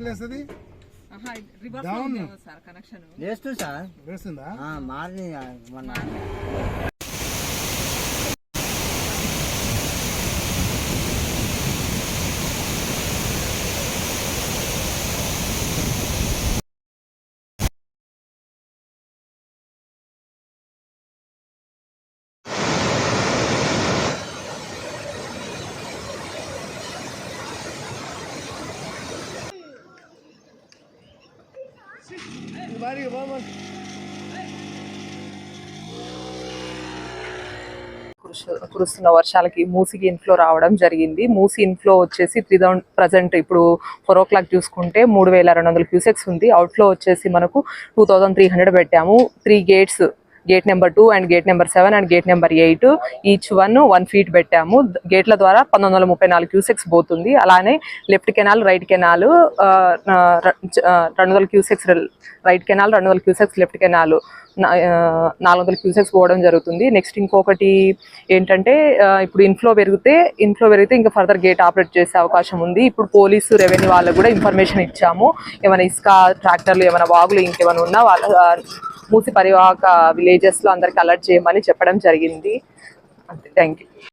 వేస్తుంది సార్ వేస్తుందా మార్నింగ్ మొన్న కురుస్తున్న వర్షాలకి మూసికి ఇన్ఫ్లో రావడం జరిగింది. మూసి ఇన్ఫ్లో వచ్చేసి 3000 ప్రజెంట్ ఇప్పుడు 4 o'clock చూసుకుంటే 3200 క్యూసెక్స్ ఉంది. అవుట్ఫ్లో వచ్చేసి మనకు 2300 పెట్టాము. 3 gates, gate number 2 and gate number 7 and gate number 8 each 1 feet పెట్టాము. గేట్ల ద్వారా 1934 క్యూసెక్స్ పోతుంది. అలానే left canal, right canal 200 cusecs right canal, 200 cusecs left canal, 400 cusecs పోవడం జరుగుతుంది. నెక్స్ట్ ఇంకొకటి ఏంటంటే ఇప్పుడు ఇన్ఫ్లో పెరిగితే ఇంకా ఫర్దర్ గేట్ ఆపరేట్ చేసే అవకాశం ఉంది. ఇప్పుడు పోలీసు, రెవెన్యూ వాళ్ళకు కూడా ఇన్ఫర్మేషన్ ఇచ్చాము. ఏమైనా ఇసుక ట్రాక్టర్లు, ఏమైనా వాగులు ఇంకేమైనా ఉన్నా వాళ్ళ మూసి పరివాహక విలేజెస్లో అందరికి అలర్ట్ చేయమని చెప్పడం జరిగింది. అంతే. Thank you.